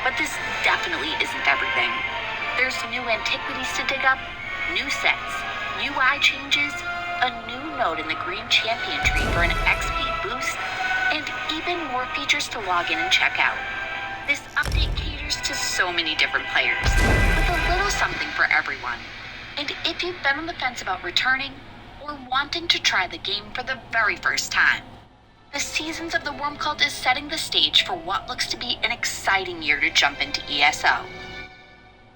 But this definitely isn't everything. There's new antiquities to dig up, new sets, UI changes, a new node in the Green Champion tree for an XP boost, and even more features to log in and check out. This update caters to so many different players, with a little something for everyone. And if you've been on the fence about returning, or wanting to try the game for the very first time, the Seasons of the Worm Cult is setting the stage for what looks to be an exciting year to jump into ESO.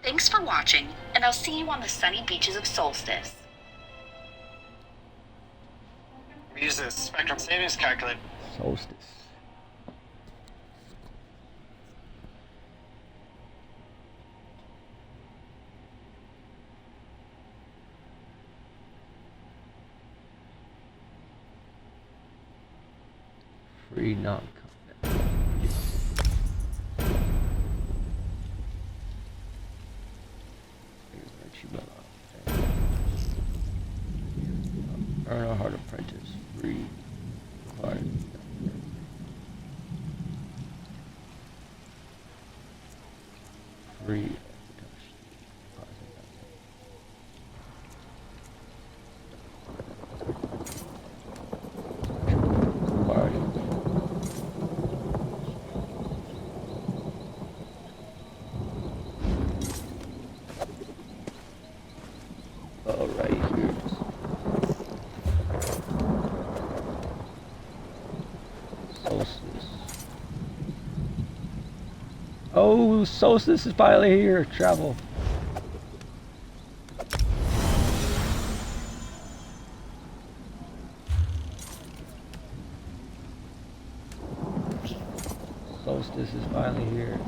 Thanks for watching, and I'll see you on the sunny beaches of Solstice. Use this spectrum savings calculator. Solstice. Free non-combat. Earn a hard apprentice. Free. Hard. Free. Oh, Solstice is finally here. Travel. Solstice is finally here.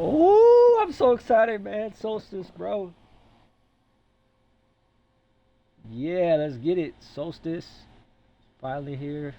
Oh, I'm so excited, man. Solstice, bro. Yeah, let's get it. Solstice. Finally here.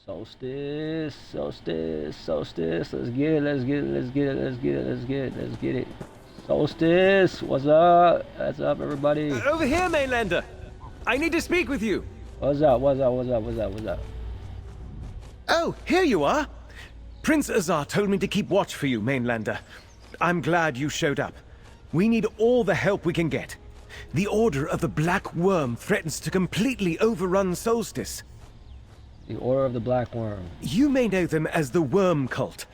Solstice, Solstice, Solstice. Let's get it, let's get it, let's get it, let's get it, let's get it, let's get it. Solstice, what's up? What's up, everybody? Over here, Mainlander. I need to speak with you. What's up, what's up, what's up, what's up, what's up? Oh, here you are. Prince Azar told me to keep watch for you, Mainlander. I'm glad you showed up. We need all the help we can get. The Order of the Black Worm threatens to completely overrun Solstice. The Order of the Black Worm. You may know them as the Worm Cult.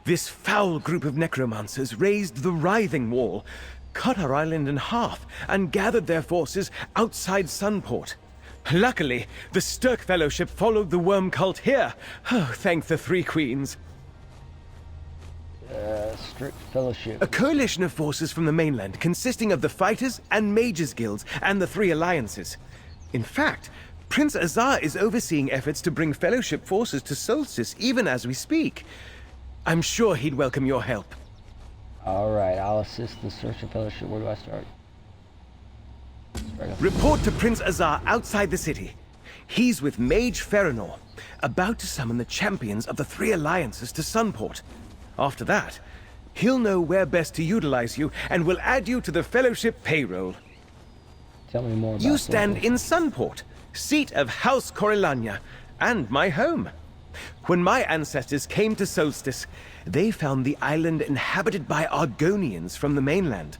This foul group of necromancers raised the Writhing Wall, cut our island in half, and gathered their forces outside Sunport. Luckily, the Stirk Fellowship followed the Worm Cult here. Oh, thank the Three Queens. Strict Fellowship. A coalition of forces from the mainland consisting of the Fighters and Mages Guilds and the Three Alliances. In fact, Prince Azar is overseeing efforts to bring Fellowship forces to Solstice even as we speak. I'm sure he'd welcome your help. Alright, I'll assist the search of Fellowship. Where do I start? Report to Prince Azar outside the city. He's with Mage Feranor, about to summon the champions of the Three Alliances to Sunport. After that, he'll know where best to utilize you and will add you to the Fellowship payroll. Tell me more about You stand in Sunport, seat of House Corellania, and my home. When my ancestors came to Solstice, they found the island inhabited by Argonians from the mainland.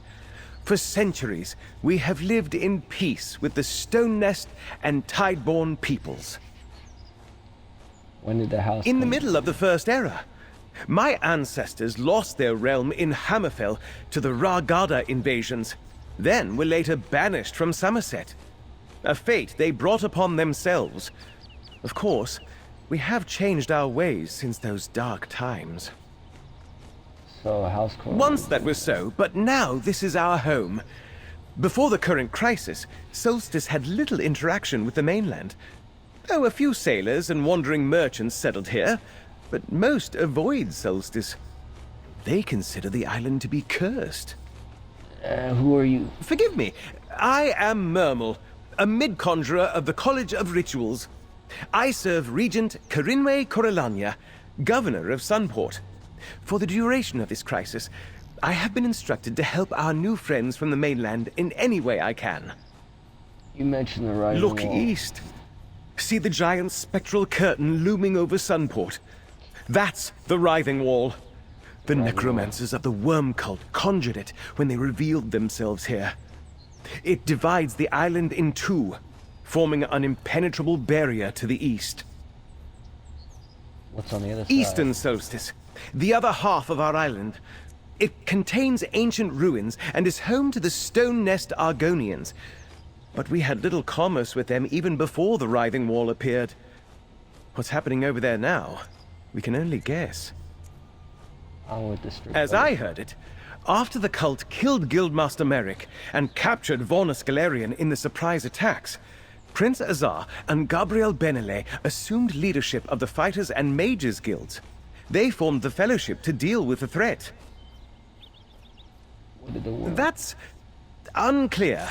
For centuries, we have lived in peace with the Stone Nest and Tideborn peoples. When did the house In the come? middle of the First Era, my ancestors lost their realm in Hammerfell to the Ragada invasions, then were later banished from Somerset. A fate they brought upon themselves. Of course, we have changed our ways since those dark times. So, House Corellania. Once that was so, but now this is our home. Before the current crisis, Solstice had little interaction with the mainland. Oh, a few sailors and wandering merchants settled here, but most avoid Solstice. They consider the island to be cursed. Who are you? Forgive me, I am Mermal, a mid-conjurer of the College of Rituals. I serve Regent Corinwe Corellania, Governor of Sunport. For the duration of this crisis, I have been instructed to help our new friends from the mainland in any way I can. You mentioned the Rising Look Wall. east. See the giant spectral curtain looming over Sunport. That's the Writhing Wall. The necromancers of the Worm Cult conjured it when they revealed themselves here. It divides the island in two, forming an impenetrable barrier to the east. What's on the other side? Eastern Solstice, the other half of our island. It contains ancient ruins and is home to the Stone Nest Argonians. But we had little commerce with them even before the Writhing Wall appeared. What's happening over there now, we can only guess. On with the street. As I heard it, after the cult killed Guildmaster Merrick and captured Vornus Galerian in the surprise attacks, Prince Azar and Gabriel Benele assumed leadership of the Fighters and Mages Guilds. They formed the Fellowship to deal with the threat. What did the war? That's unclear.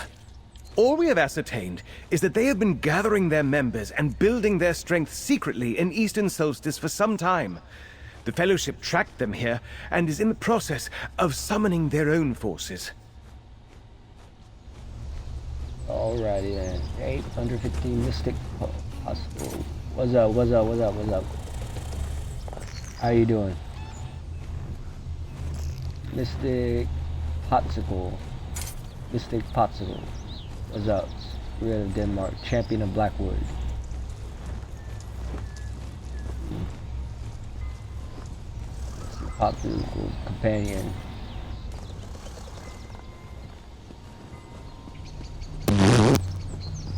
All we have ascertained is that they have been gathering their members and building their strength secretly in Eastern Solstice for some time. The Fellowship tracked them here and is in the process of summoning their own forces. Alrighty then. 815 Mystic Hospital. What's up? What's up? What's up? What's up? How you doing? Mystic Popsicle. Mystic Popsicle. What's up? We're in Denmark. Champion of Blackwood. Popsicle companion.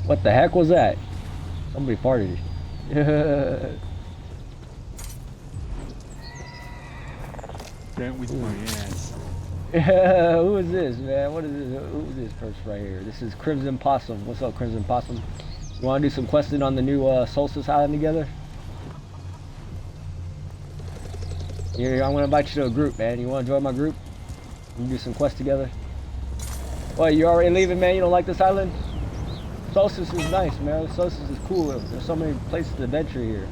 What the heck was that? Somebody farted. That was my ass. Who is this, man? What is this? Who is this person right here? This is Crimson Possum. What's up, Crimson Possum? You want to do some questing on the new Solstice Island together? Here, I'm going to invite you to a group, man. You want to join my group? We can do some quests together. What, you already leaving, man? You don't like this island? Solstice is nice, man. Solstice is cool. There's so many places to venture here.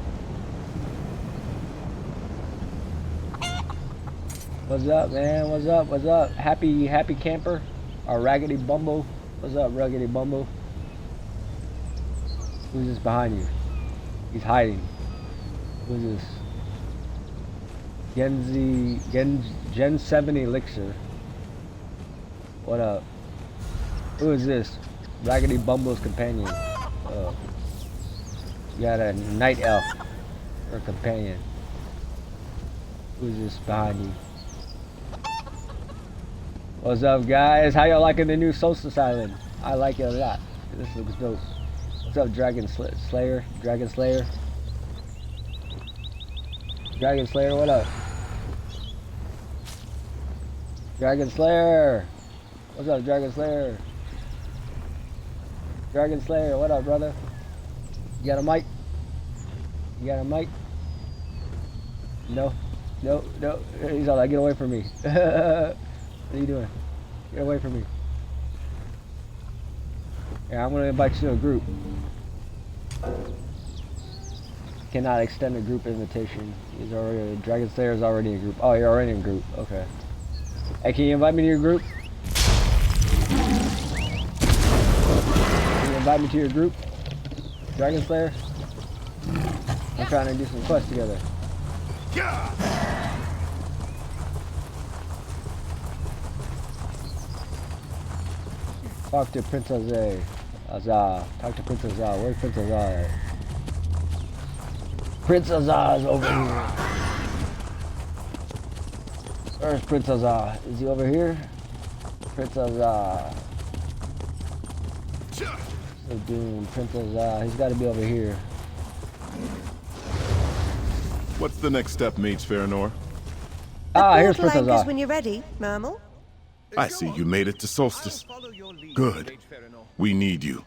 What's up, man? What's up? What's up? Happy camper? Or Raggedy Bumbo? What's up, Raggedy Bumbo? Who's this behind you? He's hiding. Who's this? Gen 7 Elixir. What up? Who is this? Raggedy Bumbo's companion. You got a night elf or companion. Who's this behind you? What's up, guys? How y'all liking the new Solstice Island? I like it a lot. This looks dope. What's up, Dragon Slayer? Dragon Slayer? Dragon Slayer, what up? Dragon Slayer! What's up, Dragon Slayer? Dragon Slayer, what up, brother? You got a mic? You got a mic? No. No, no. He's all like, get away from me. What are you doing? Get away from me. Yeah, I'm gonna invite you to a group. Cannot extend a group invitation. He's already, Dragon Slayer is already in a group. Oh, you're already in a group. Okay. Hey, can you invite me to your group? Can you invite me to your group? Dragon Slayer? I'm trying to do some quests together. Talk to Princess Azar. Talk to Princess Azar. Where's Princess Azar? Prince Azar is over here. Where's Prince Azar? Is he over here? Prince Azar. So Doom, Prince Azar. He's got to be over here. What's the next step, Mage Farinor? Ah, here's Portal Prince anchors Azar. when you're ready, Mermal. I see you made it to Solstice. I'll follow your lead. Good. We need you.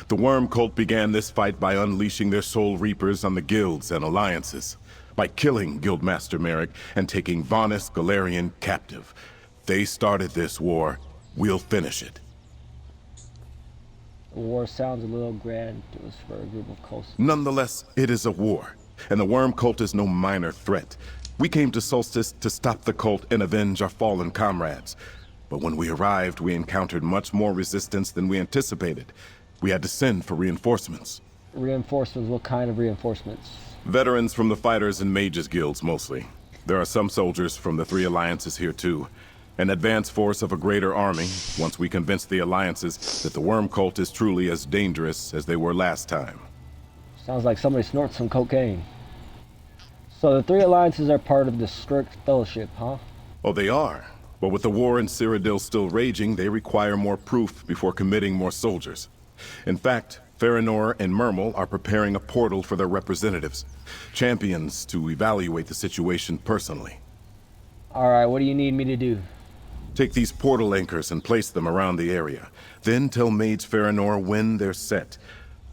The Worm Cult began this fight by unleashing their Soul Reapers on the guilds and alliances, by killing Guildmaster Merrick and taking Vonis Galarian captive. They started this war. We'll finish it. The war sounds a little grandiose for a group of cults. Nonetheless, it is a war, and the Worm Cult is no minor threat. We came to Solstice to stop the cult and avenge our fallen comrades. But when we arrived, we encountered much more resistance than we anticipated. We had to send for reinforcements. Reinforcements? What kind of reinforcements? Veterans from the Fighters and Mages guilds, mostly. There are some soldiers from the 3 alliances here, too. An advance force of a greater army, once we convince the alliances that the Worm Cult is truly as dangerous as they were last time. Sounds like somebody snorts some cocaine. So the 3 alliances are part of the strict fellowship, huh? Oh, they are. But with the war in Cyrodiil still raging, they require more proof before committing more soldiers. In fact, Feanor and Mermel are preparing a portal for their representatives, champions to evaluate the situation personally. Alright, what do you need me to do? Take these portal anchors and place them around the area. Then tell Mage Feanor when they're set.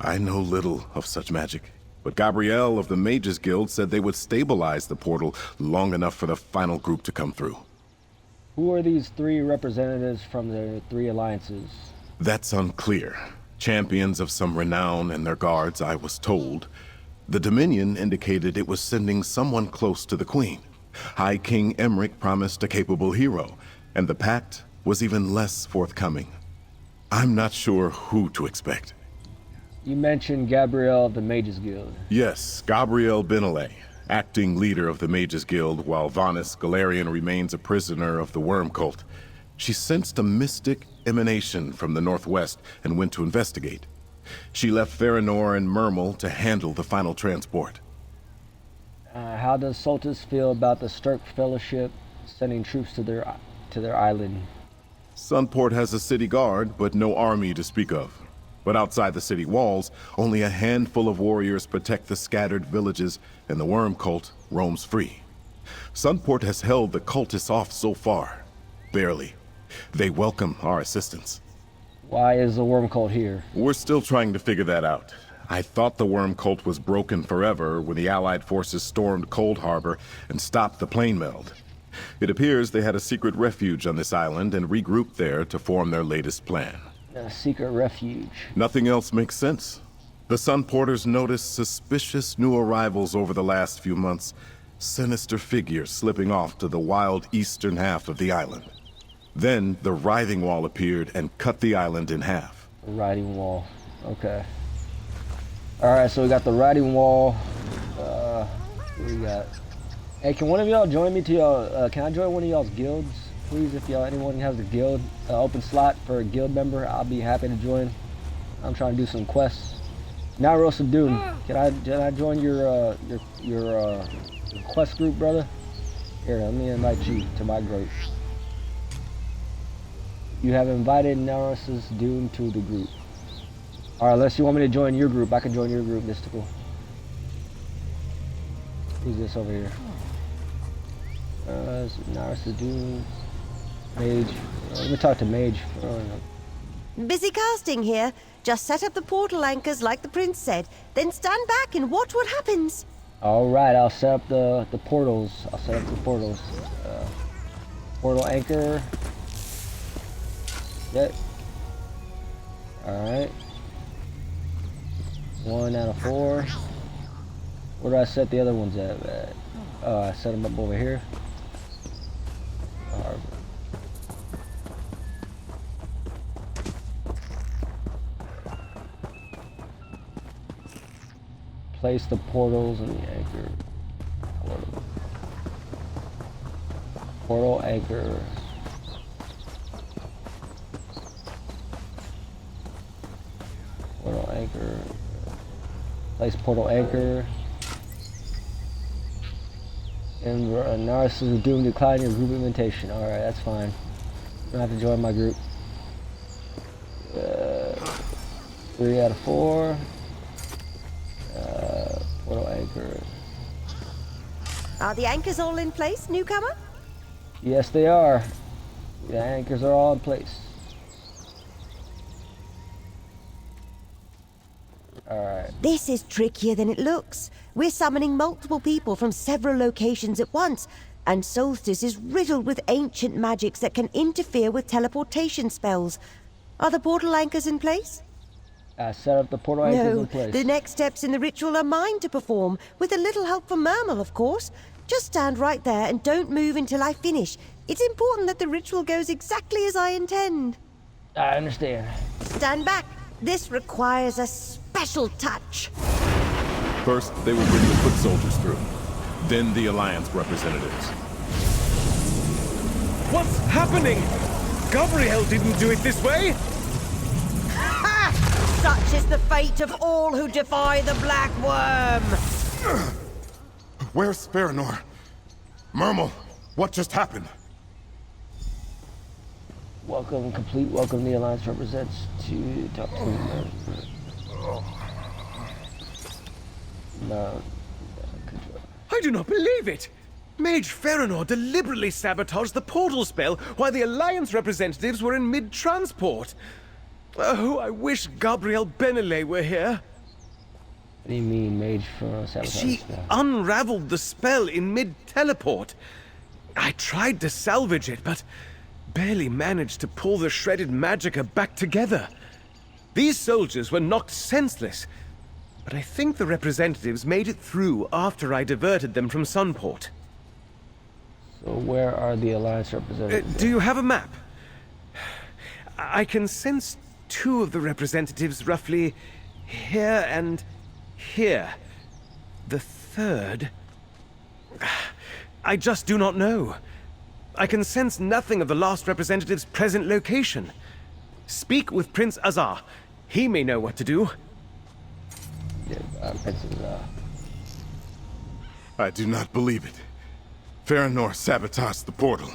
I know little of such magic, but Gabrielle of the Mages Guild said they would stabilize the portal long enough for the final group to come through. Who are these 3 representatives from the 3 alliances? That's unclear. Champions of some renown and their guards, I was told. The Dominion indicated it was sending someone close to the Queen. High King Emmerich promised a capable hero, and the Pact was even less forthcoming. I'm not sure who to expect. You mentioned Gabrielle of the Mages Guild. Yes, Gabrielle Benelay, acting leader of the Mages Guild, while Vonis Galarian remains a prisoner of the Worm Cult. She sensed a mystic emanation from the northwest and went to investigate. She left Feanor and Mermel to handle the final transport. How does Solstice feel about the Stirk Fellowship sending troops to their island? Sunport has a city guard, but no army to speak of. But outside the city walls, only a handful of warriors protect the scattered villages, and the Worm Cult roams free. Sunport has held the cultists off so far. Barely. They welcome our assistance. Why is the Worm Cult here? We're still trying to figure that out. I thought the Worm Cult was broken forever when the Allied forces stormed Cold Harbor and stopped the plane meld. It appears they had a secret refuge on this island and regrouped there to form their latest plan. A secret refuge. Nothing else makes sense. The Sunporters noticed suspicious new arrivals over the last few months. Sinister figures slipping off to the wild eastern half of the island. Then the Writhing Wall appeared and cut the island in half. The Writhing Wall. Okay. Alright, so we got the Writhing Wall. What do we got? Hey, can one of y'all join me to y'all? Can I join one of y'all's guilds? Please, if anyone has a guild, open slot for a guild member, I'll be happy to join. I'm trying to do some quests. Now, Rosa Doom, can I join your quest group, brother? Here, let me invite you to my group. You have invited Naurus Doom to the group. Alright, unless you want me to join your group, I can join your group, Mystical. Who's this over here? Naurus Doom. Mage. Let me talk to Mage. Busy casting here. Just set up the portal anchors like the prince said, then stand back and watch what happens. Alright, I'll set up the portals. I'll set up the portals. Portal anchor. Yep. Alright. 1 out of 4. Where do I set the other ones at? Oh, I set them up over here. Place the portals in the anchor. Portal anchor. Portal anchor. Place portal anchor. And Naurus is doomed to decline your group invitation. Alright, that's fine. You don't have to join my group. 3 out of 4. Portal anchor. Are the anchors all in place, newcomer? Yes, they are. The anchors are all in place. Alright. This is trickier than it looks. We're summoning multiple people from several locations at once, and Solstice is riddled with ancient magics that can interfere with teleportation spells. Are the portal anchors in place? Set up the portal anchors No, in place. the next steps in the ritual are mine to perform, with a little help from Mermal, of course. Just stand right there and don't move until I finish. It's important that the ritual goes exactly as I intend. I understand. Stand back. This requires a special touch. First, they will bring the foot soldiers through. Then the Alliance representatives. What's happening? Gabriel didn't do it this way! Such is the fate of all who defy the Black Worm. Where's Farinor? Mermal, what just happened? Welcome, complete. Welcome, the Alliance represents to talk to No. I do not believe it! Mage Farinor deliberately sabotaged the portal spell while the Alliance representatives were in mid-transport. Oh, I wish Gabrielle Benelay were here. What do you mean, Mage for sabotage? She unraveled the spell in mid-teleport. I tried to salvage it, but barely managed to pull the shredded magicka back together. These soldiers were knocked senseless, but I think the representatives made it through after I diverted them from Sunport. So where are the Alliance representatives? Do you have a map? I can sense two of the representatives roughly here and here. The third... I just do not know. I can sense nothing of the last representative's present location. Speak with Prince Azar. He may know what to do. Yeah, Prince Azar. I do not believe it. Farinor sabotaged the portal.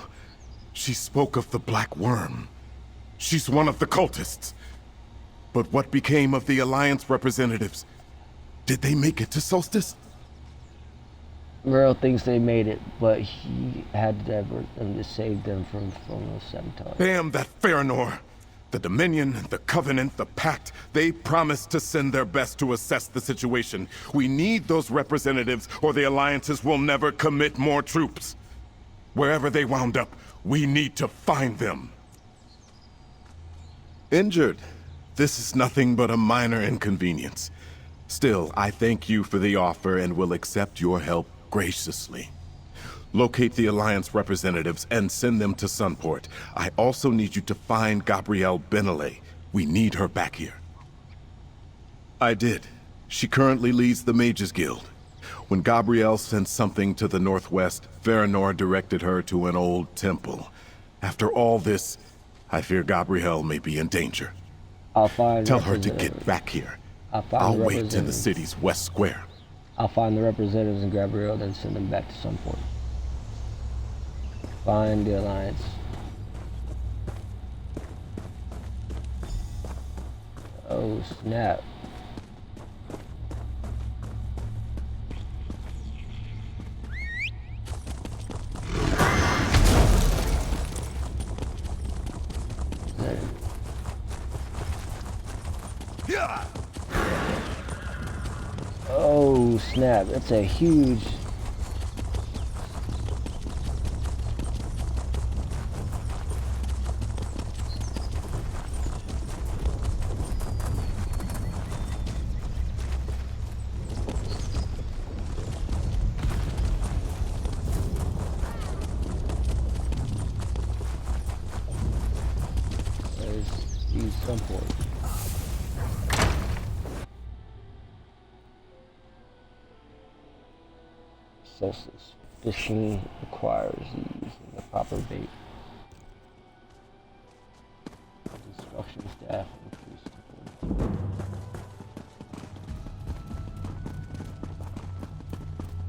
She spoke of the Black Worm. She's one of the cultists. But what became of the Alliance representatives? Did they make it to Solstice? Merle thinks they made it, but he had to divert them to save them from the sabotage. Damn that Farinor! The Dominion, the Covenant, the Pact, they promised to send their best to assess the situation. We need those representatives, or the Alliances will never commit more troops. Wherever they wound up, we need to find them. Injured. This is nothing but a minor inconvenience. Still, I thank you for the offer and will accept your help graciously. Locate the Alliance representatives and send them to Sunport. I also need you to find Gabrielle Benelay. We need her back here. I did. She currently leads the Mages Guild. When Gabrielle sent something to the northwest, Farinor directed her to an old temple. After all this, I fear Gabrielle may be in danger. I'll find. Tell her to get back here. I'll wait in the city's west square. I'll find the representatives in Gabrielle, then send them back to Sunport. Find the Alliance. Oh snap. Oh snap, that's a huge... Use Sunport. Solstice. Fishing requires using the proper bait. Instruction staff increased.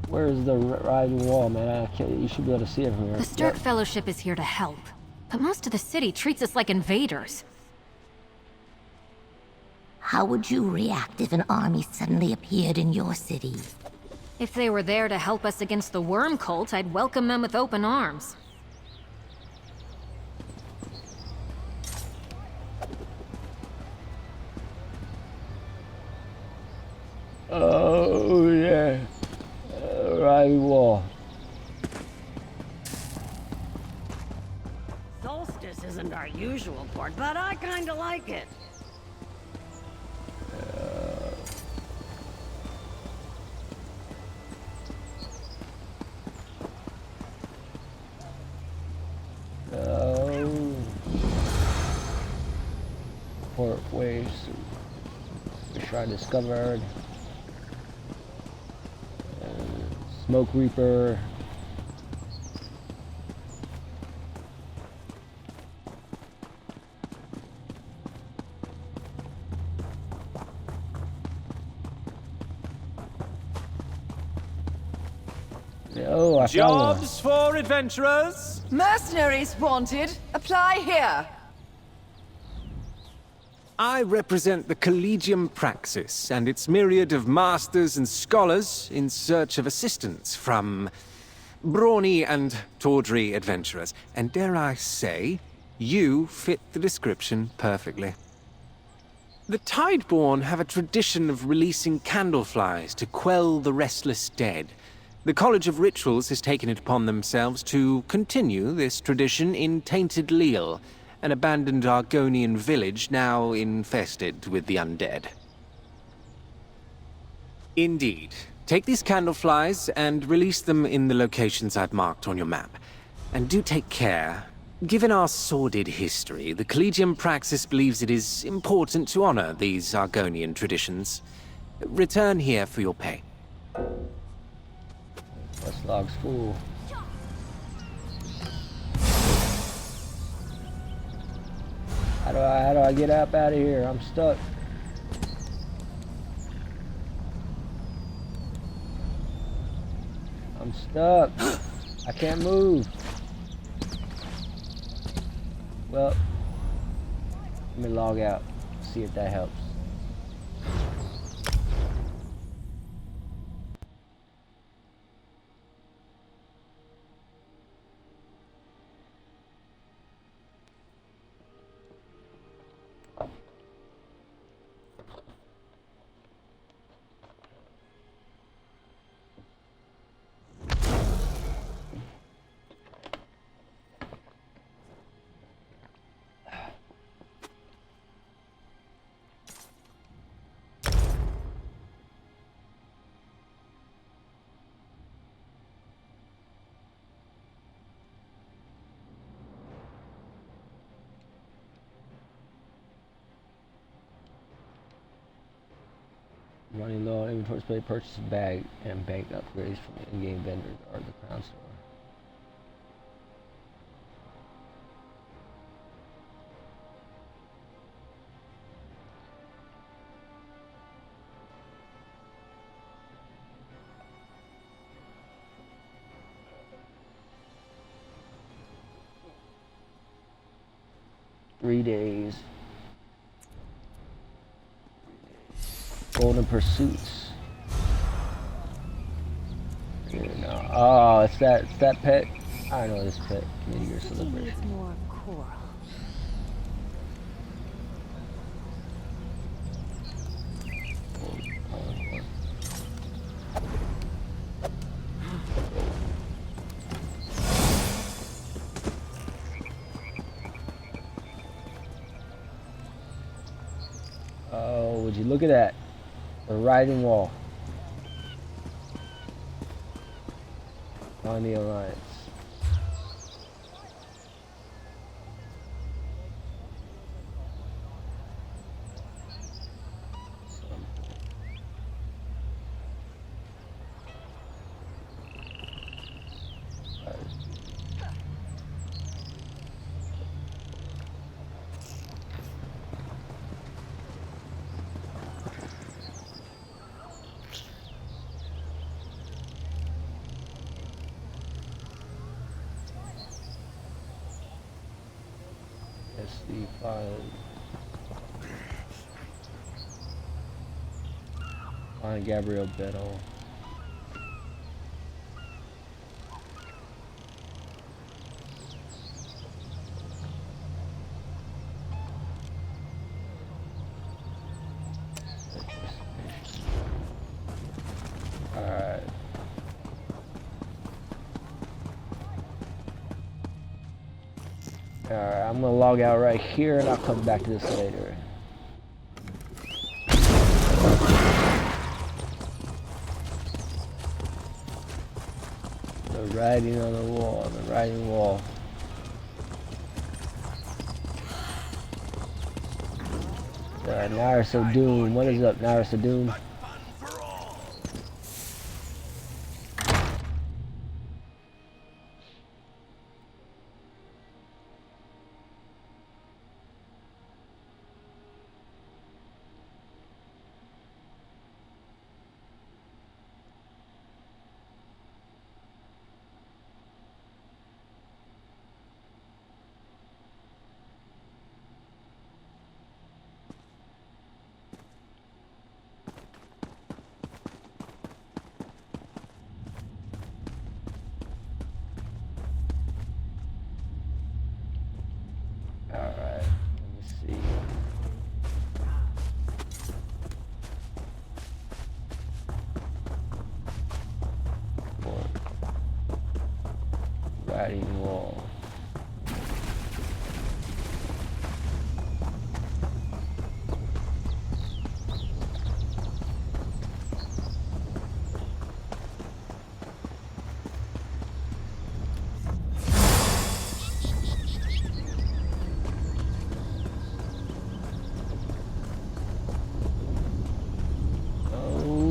Where's the rising wall, man? You should be able to see it from here. The Stark Fellowship is here to help, but most of the city treats us like invaders. How would you react if an army suddenly appeared in your city? If they were there to help us against the Worm Cult, I'd welcome them with open arms. visual part, but I kinda like it. Port waves. Shrine discovered. Smoke Reaper. Oh, I found one. Jobs for adventurers? Mercenaries wanted. Apply here. I represent the Collegium Praxis and its myriad of masters and scholars in search of assistance from brawny and tawdry adventurers. And dare I say, you fit the description perfectly. The Tideborn have a tradition of releasing candleflies to quell the restless dead. The College of Rituals has taken it upon themselves to continue this tradition in Tainted Leal, an abandoned Argonian village now infested with the undead. Indeed. Take these candleflies and release them in the locations I've marked on your map. And do take care. Given our sordid history, the Collegium Praxis believes it is important to honor these Argonian traditions. Return here for your pay. Quest log's full. How do I get up out of here? I'm stuck. I'm stuck. I can't move. Well, let me log out. See if that helps. Running low on inventory space, purchase a bag and bank upgrades from the in-game vendor or the crown store. Three days. Golden Pursuits. No. Oh, it's that pet. I know this pet. Committee or celebration. More coral. Oh, would you look at that? The riding wall. On the Alliance. SD5. On Gabriel Bettel. Alright. Alright, I'm gonna log out right here and I'll come back to this later. The writing on the wall, the writing wall. Naris of Doom. What is up, Naris of Doom? Alright, let me see. Writing wall.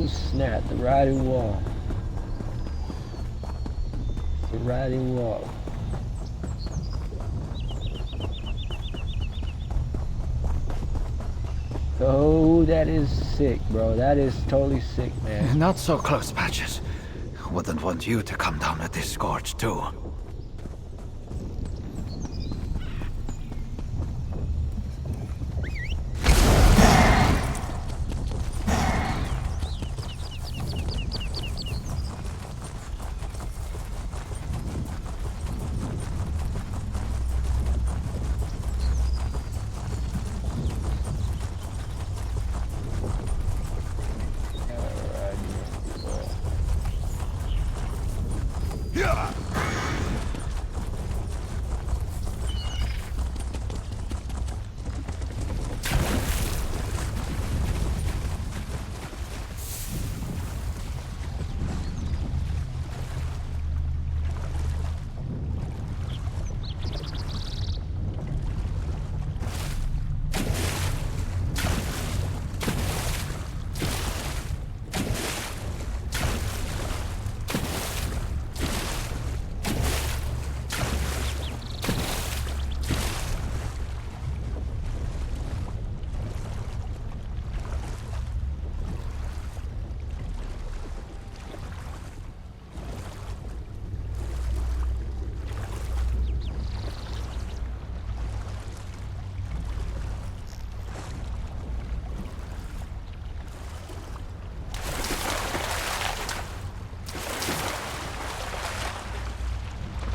Snap, the riding wall. The riding wall. Oh, that is sick, bro. That is totally sick, man. Not so close, Patches. Wouldn't want you to come down with this scourge, too.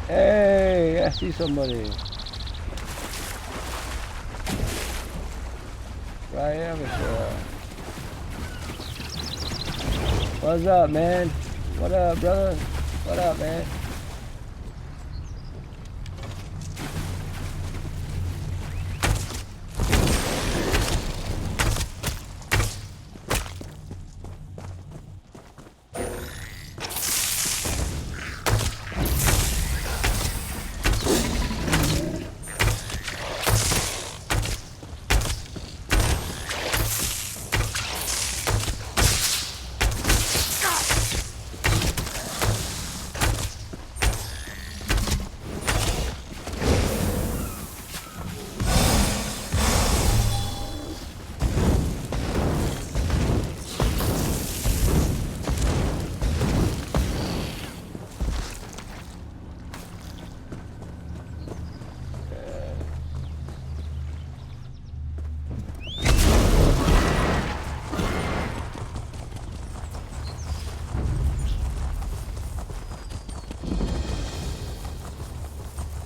Hey, I see somebody. Right here, what's up, man? What up, brother? What up, man?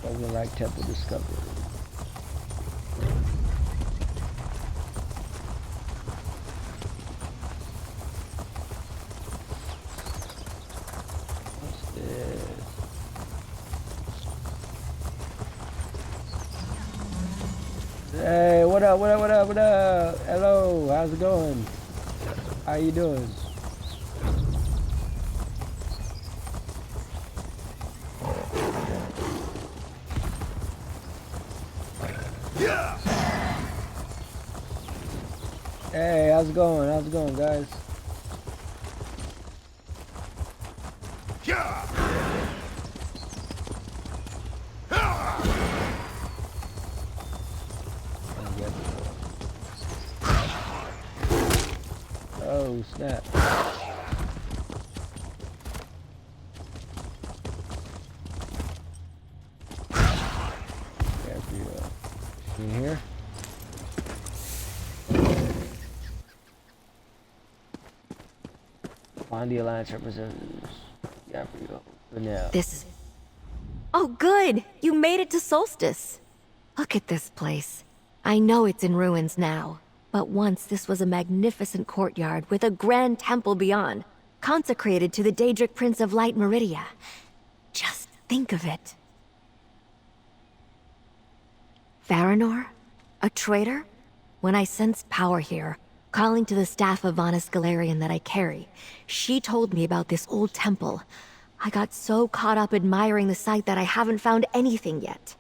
Overnight temple discovered. What's this? what up, what up, what up, what up? Hello, how's it going? How you doing? Hey, how's it going? How's it going, guys? Oh, snap. In here? Find the Alliance representatives. Yeah, for you. Good now. This is... Oh, good! You made it to Solstice! Look at this place. I know it's in ruins now, but once this was a magnificent courtyard with a grand temple beyond, consecrated to the Daedric Prince of Light Meridia. Just think of it. Varanor? A traitor? When I sensed power here, calling to the staff of Vanus Galarian that I carry, she told me about this old temple. I got so caught up admiring the site that I haven't found anything yet.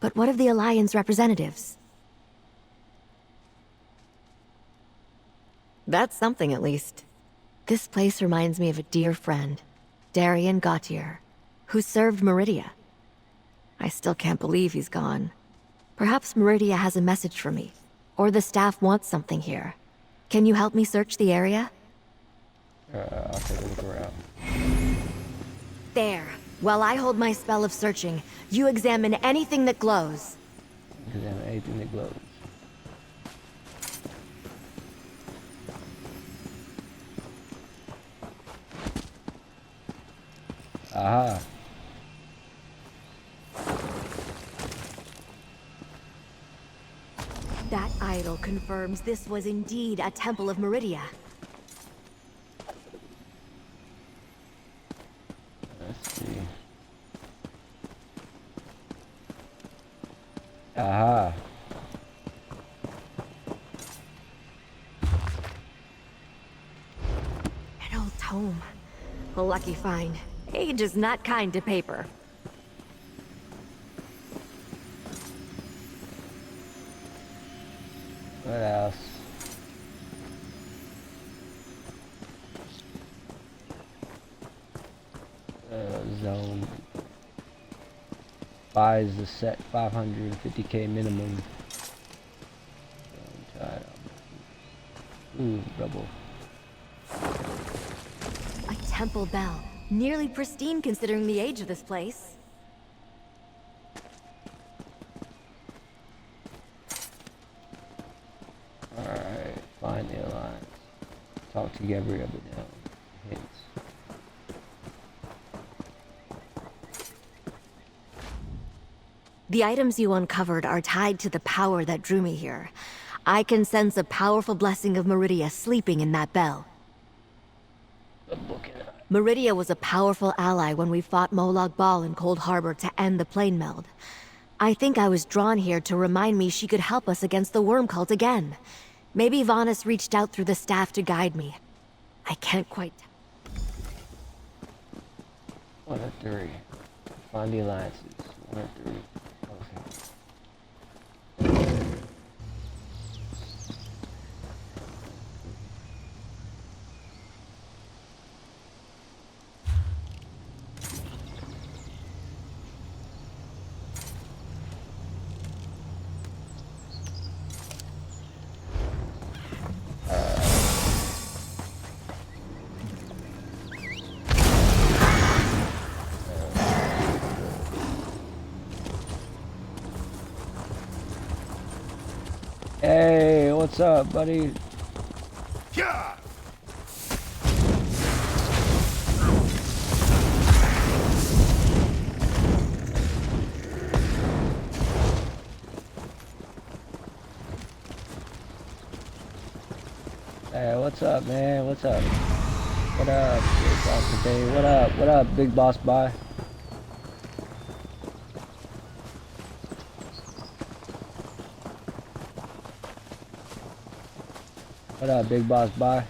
But what of the Alliance representatives? That's something, at least. This place reminds me of a dear friend, Darian Gautier, who served Meridia. I still can't believe he's gone. Perhaps Meridia has a message for me, or the staff wants something here. Can you help me search the area? I'll take a look around. There. While I hold my spell of searching, you examine anything that glows. Examine anything that glows. Aha. That idol confirms this was indeed a temple of Meridia. Let's see. Aha. An old tome. A lucky find. Age is not kind to paper. What else? Zone. Buys the set 550k minimum. Ooh, double. A temple bell. Nearly pristine considering the age of this place. Alright, find the Alliance. Talk to Gabriel now. Hints. The items you uncovered are tied to the power that drew me here. I can sense a powerful blessing of Meridia sleeping in that bell. Meridia was a powerful ally when we fought Molag Bal in Cold Harbor to end the plane meld. I think I was drawn here to remind me she could help us against the Worm Cult again. Maybe Vanus reached out through the staff to guide me. I can't quite... 1 of 3. Find the Alliances. 1 of 3. Hey, what's up, buddy? Yeah. Hey, what's up, man? What's up? What up, Big Boss Day? What up? What up, Big Boss Bye? What up, big boss? Bye.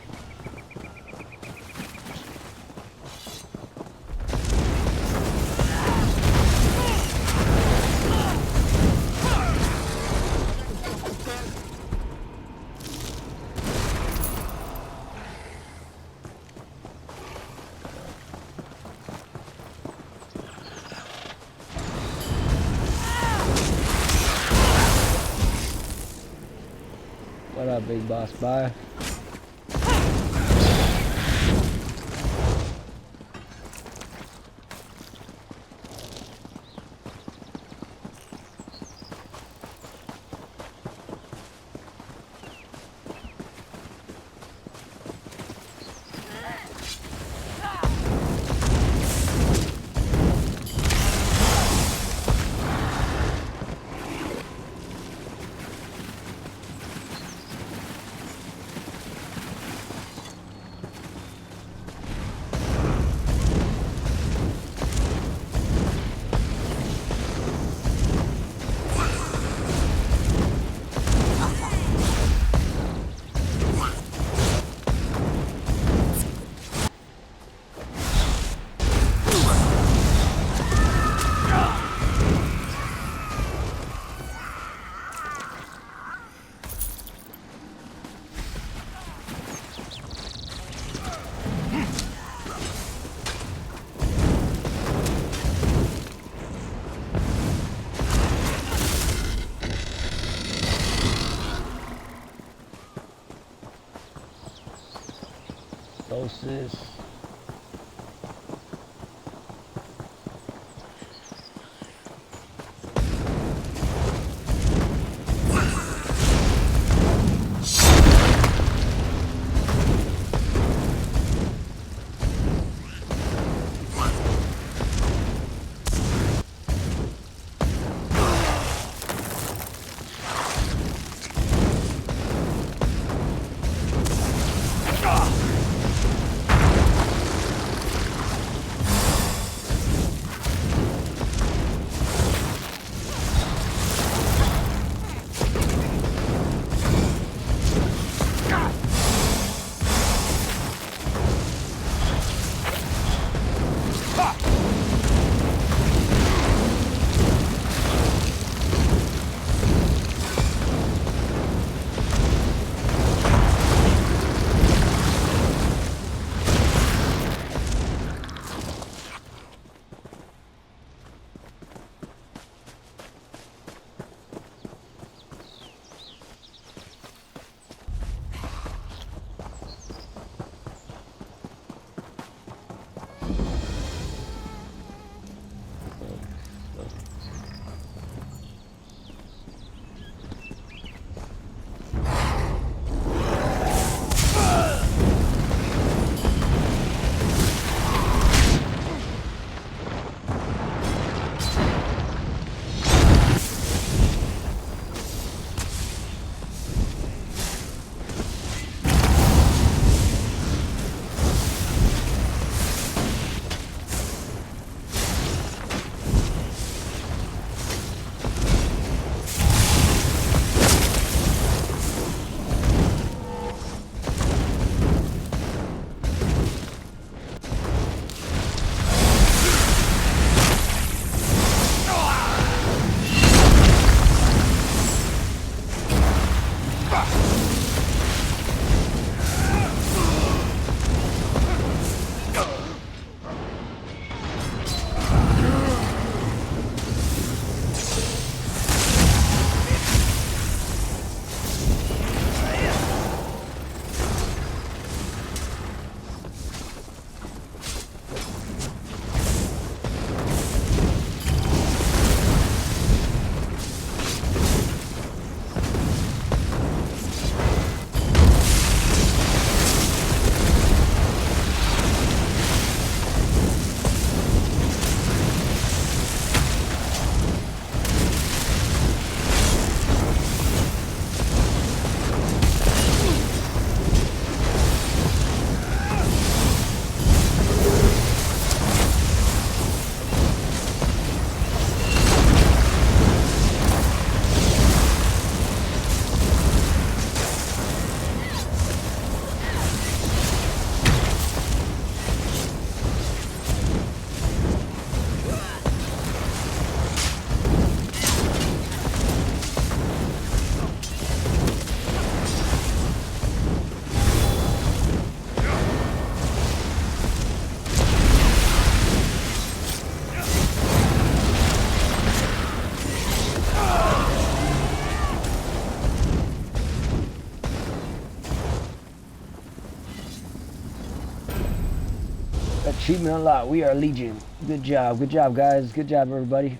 What up, big boss? Bye. Solstice. Achievement unlocked. We are Legion. Good job. Good job, guys. Good job, everybody.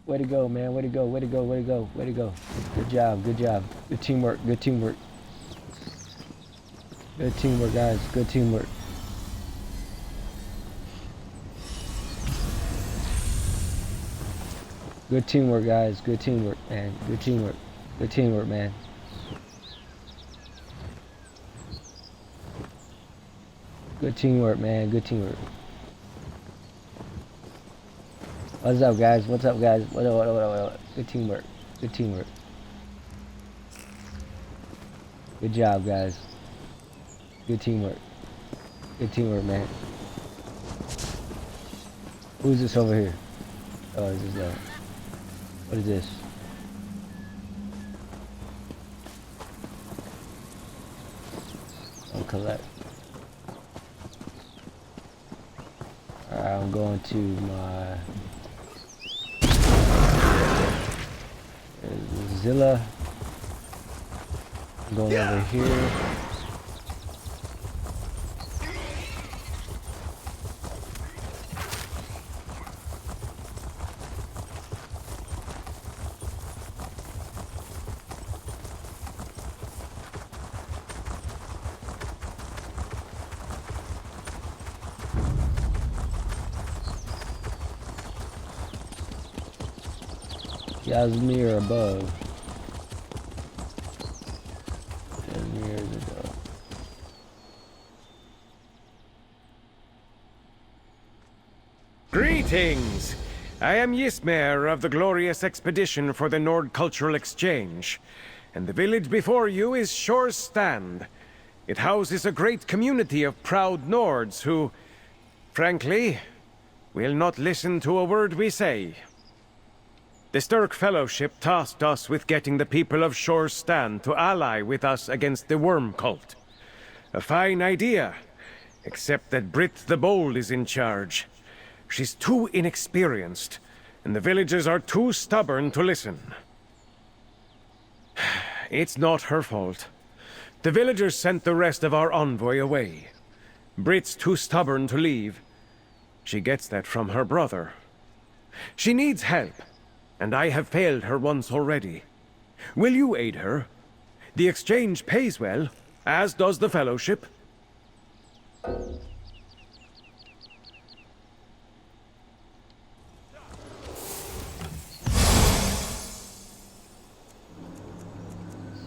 Way to go, man. Way to go. Way to go. Way to go. Way to go. Good job. Good job. Good teamwork. Good teamwork. Good teamwork, guys. Good teamwork. Good teamwork, guys. Good teamwork, man. Good teamwork. Good teamwork, man. Good teamwork, man. Good teamwork. What's up, guys? What's up, guys? What? Good teamwork. Good teamwork. Good job, guys. Good teamwork. Good teamwork, man. Who's this over here? Oh, this is what is this? I'll collect. Alright, I'm going to my Zilla. I'm going over here. Yasmir above. Yasmir is above. Greetings! I am Ysmer of the glorious expedition for the Nord Cultural Exchange, and the village before you is Shore's Stand. It houses a great community of proud Nords who, frankly, will not listen to a word we say. The Stirk Fellowship tasked us with getting the people of Shore's Stand to ally with us against the Worm Cult. A fine idea, except that Brit the Bold is in charge. She's too inexperienced, and the villagers are too stubborn to listen. It's not her fault. The villagers sent the rest of our envoy away. Brit's too stubborn to leave. She gets that from her brother. She needs help. And I have failed her once already. Will you aid her? The exchange pays well, as does the Fellowship.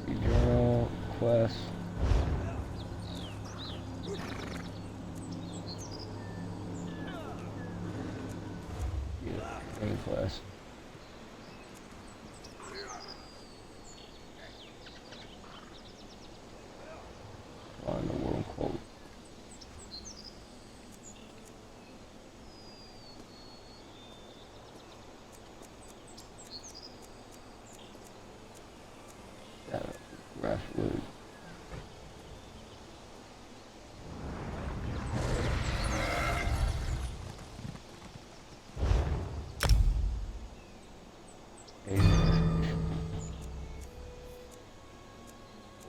Journal, quest. Main quest. On the Worm Cult. Raftwood.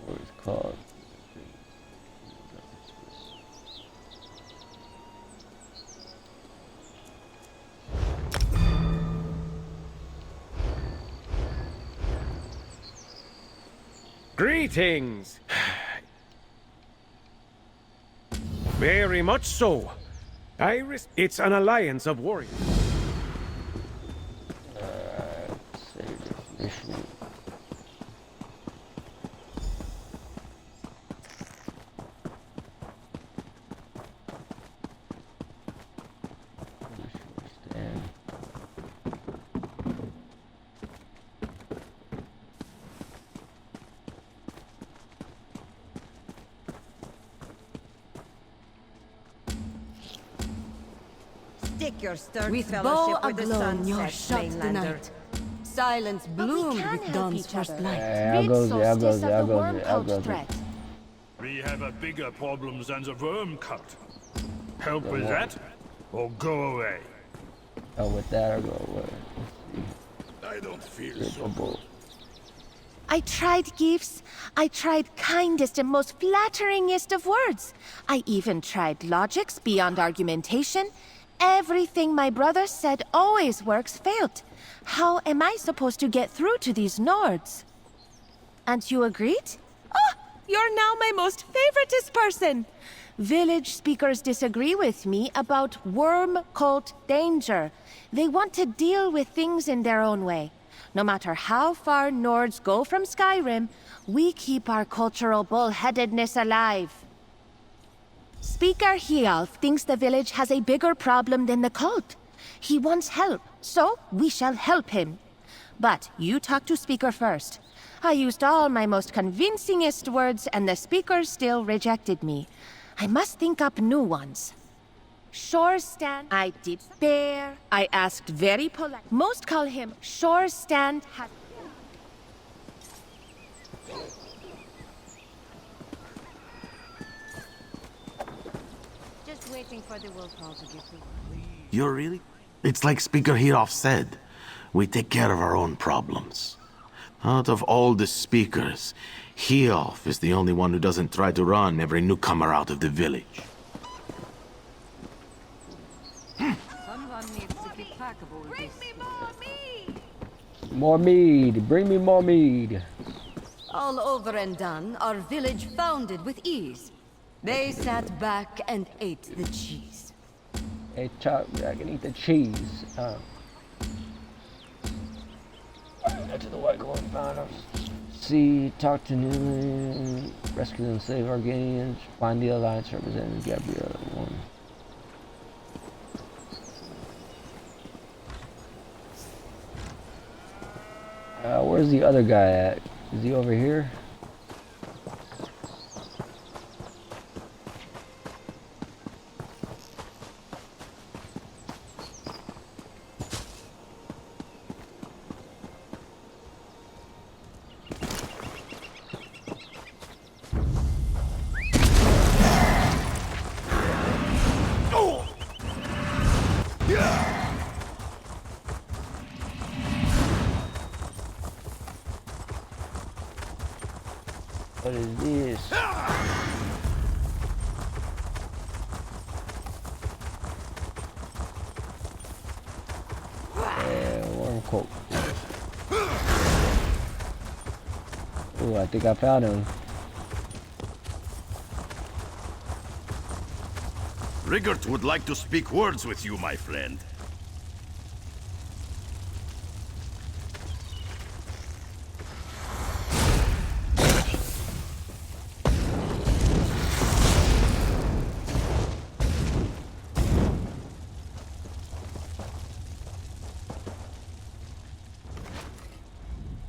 What it's called. Greetings! Very much so. It's an alliance of warriors. Save this mission. Stick your Stirk With Fellowship bow with the aglow in your sunset, shut Mainlander. tonight. Silence bloomed with dawn's first light. Yeah, I'll go there, I'll go there, I'll go there, I'll go there. We have a bigger problem than the Worm Cult. Help Go with on. that, or go away. Oh, with that, I'll go away. I don't feel Let's see. I tried gifts. I tried kindest and most flatteringest of words. I even tried logics beyond argumentation. Everything my brother said always works failed. How am I supposed to get through to these Nords? And you agreed? Oh, you're now my most favoritist person. Village speakers disagree with me about worm cult danger. They want to deal with things in their own way. No matter how far Nords go from Skyrim, we keep our cultural bullheadedness alive. Speaker Hialf thinks the village has a bigger problem than the cult. He wants help, so we shall help him. But you talk to Speaker first. I used all my most convincingest words, and the Speaker still rejected me. I must think up new ones. Shorestand, I did bear. I asked very polite. Most call him Shorestand. Just waiting for the will call to get through. You're really? It's like Speaker Hiroff said. We take care of our own problems. Out of all the speakers, Hiroff is the only one who doesn't try to run every newcomer out of the village. Someone needs to keep packable with this. More mead. Bring me more mead. All over and done, our village founded with ease. They sat back and ate the cheese. Hey, Chuck, I can eat the cheese. Go to the White Golden Founders. See, talk to Newman, rescue and save Arganians, find the Alliance representative Gabrielle 1. Where's the other guy at? Is he over here? What is this? Worm coat. Oh, I think I found him. Rigert would like to speak words with you, my friend.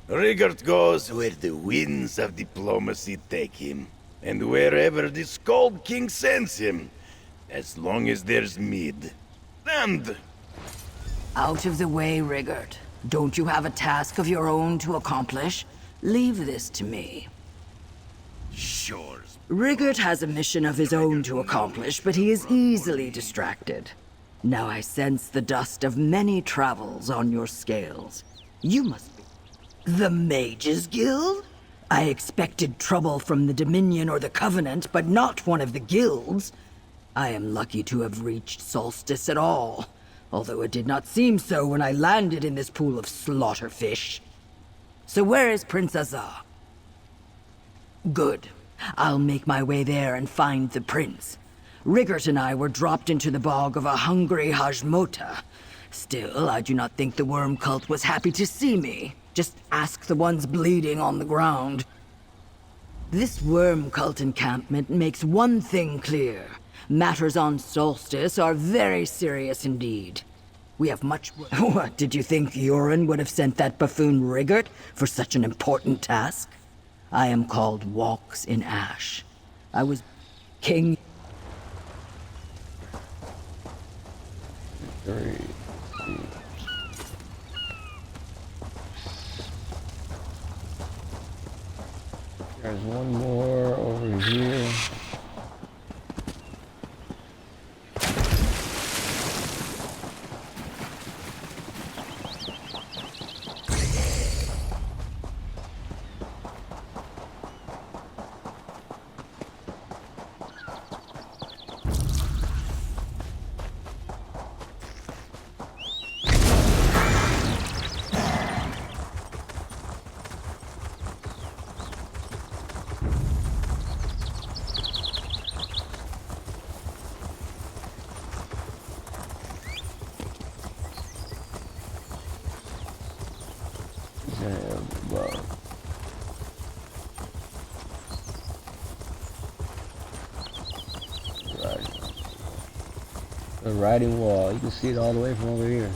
Rigert goes where the winds of diplomacy take him, and wherever the Skald King sends him, as long as there's mead. And... Out of the way, Rigert. Don't you have a task of your own to accomplish? Leave this to me. Sure. Rigert has a mission of his own to accomplish, but he is easily distracted. Now I sense the dust of many travels on your scales. You must be... The Mages Guild? I expected trouble from the Dominion or the Covenant, but not one of the guilds. I am lucky to have reached Solstice at all, although it did not seem so when I landed in this pool of slaughterfish. So where is Prince Azar? Good. I'll make my way there and find the prince. Rigert and I were dropped into the bog of a hungry Hajmota. Still, I do not think the worm cult was happy to see me. Just ask the ones bleeding on the ground. This worm cult encampment makes one thing clear. Matters on Solstice are very serious indeed. We have much... What, did you think Yoren would have sent that buffoon Rigert for such an important task? I am called Walks in Ash. I was king... There's one more over here. The riding wall. You can see it all the way from over here.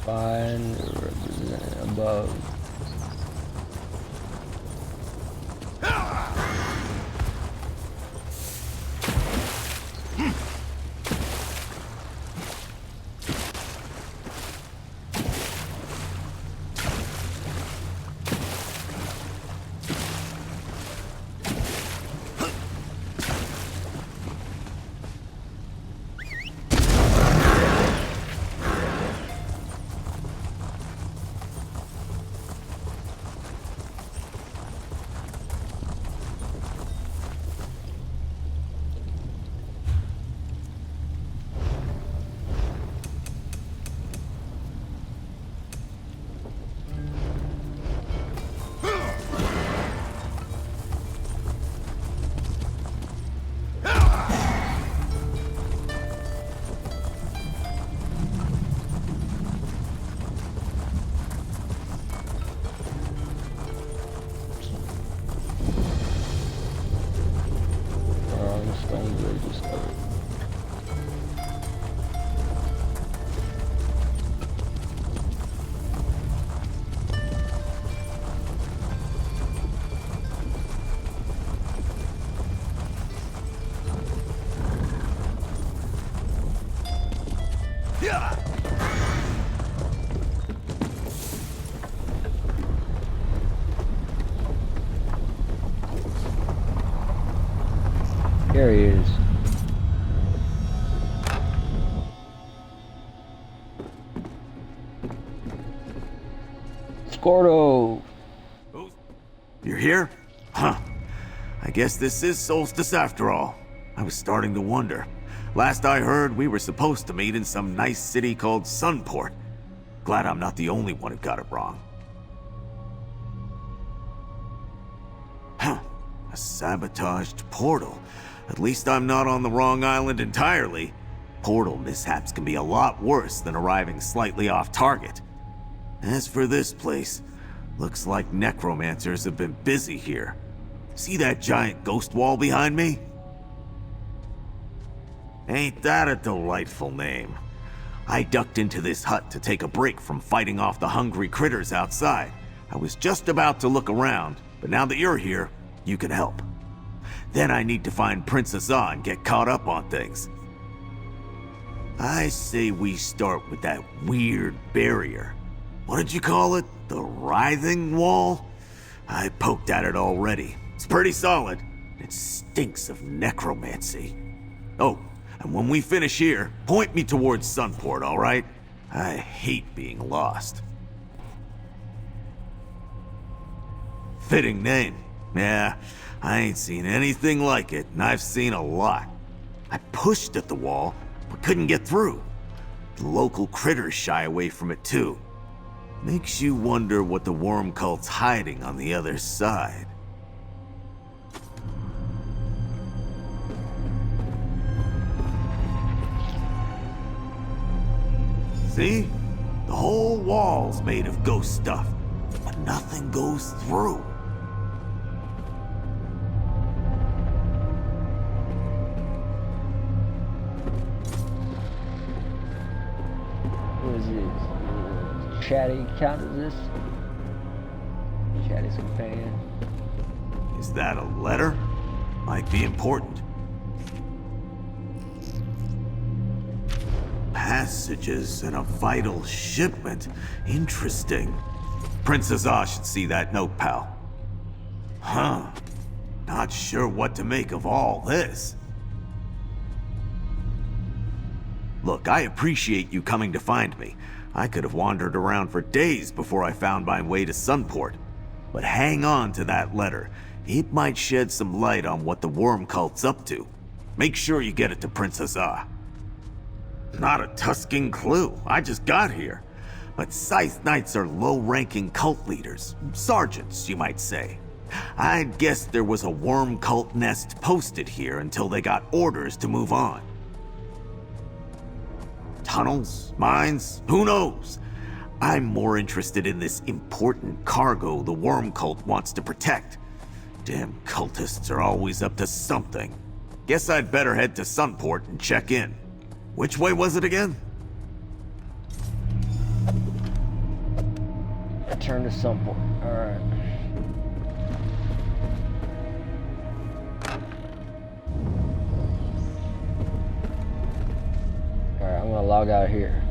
Find represent above. There he is. Scordo! You're here? Huh. I guess this is Solstice after all. I was starting to wonder. Last I heard, we were supposed to meet in some nice city called Sunport. Glad I'm not the only one who got it wrong. Huh. A sabotaged portal. At least I'm not on the wrong island entirely. Portal mishaps can be a lot worse than arriving slightly off target. As for this place, looks like necromancers have been busy here. See that giant ghost wall behind me? Ain't that a delightful name? I ducked into this hut to take a break from fighting off the hungry critters outside. I was just about to look around But now that you're here, you can help. Then I need to find Princess Ah and get caught up on things. I say we start with that weird barrier. What did you call it? The writhing wall? I poked at it already. It's pretty solid. It stinks of necromancy. Oh, and when we finish here, point me towards Sunport, all right? I hate being lost. Fitting name. Yeah, I ain't seen anything like it, and I've seen a lot. I pushed at the wall, but couldn't get through. The local critters shy away from it too. Makes you wonder what the worm cult's hiding on the other side. See? The whole wall's made of ghost stuff, but nothing goes through. What is this? Chatty count as this? Chatty's companion. Is that a letter? Might be important. Passages and a vital shipment. Interesting. Princess Ah should see that note, pal. Huh. Not sure what to make of all this. Look, I appreciate you coming to find me. I could have wandered around for days before I found my way to Sunport. But hang on to that letter. It might shed some light on what the worm cult's up to. Make sure you get it to Princess Ah. Not a Tuscan clue. I just got here. But Scythe Knights are low-ranking cult leaders. Sergeants, you might say. I'd guess there was a worm cult nest posted here until they got orders to move on. Tunnels? Mines? Who knows? I'm more interested in this important cargo the worm cult wants to protect. Damn cultists are always up to something. Guess I'd better head to Sunport and check in. Which way was it again? Turn to Sunport. Alright. Alright, I'm gonna log out here.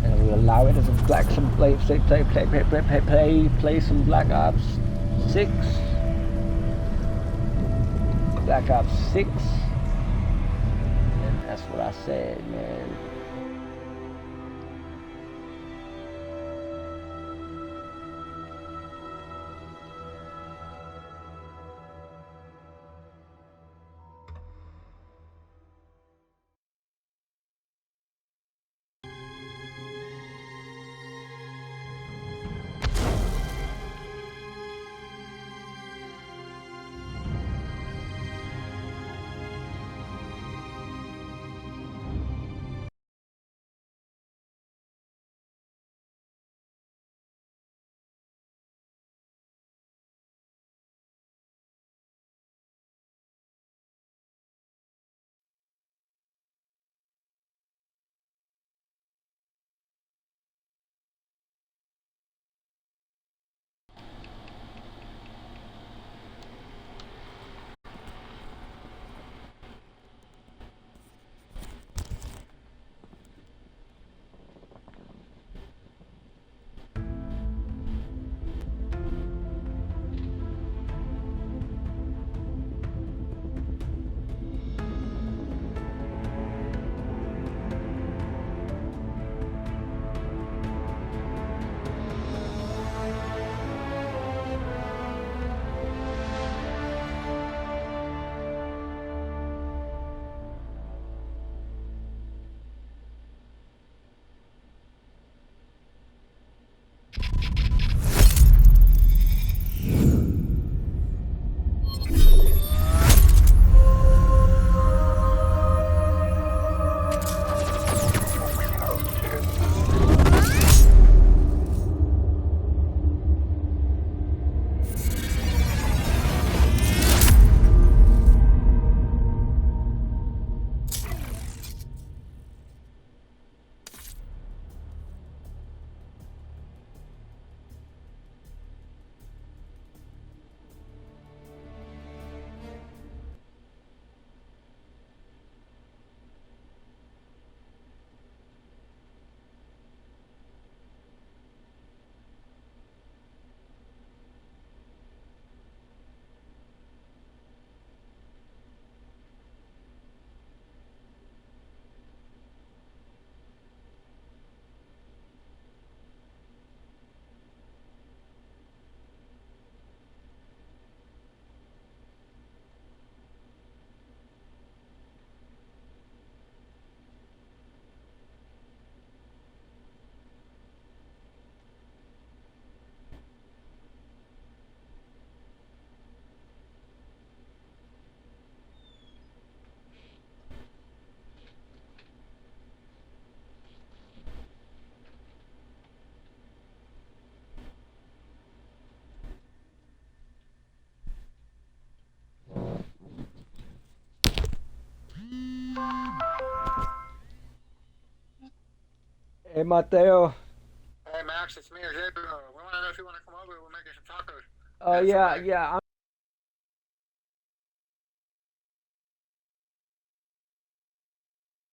And we allow it as a play some Black Ops 6. Black Ops 6. And that's what I said, man. Hey, Mateo. Hey, Max, it's me or Gabriel. We want to know if you want to come over. We're making some tacos. Oh, yeah. I'm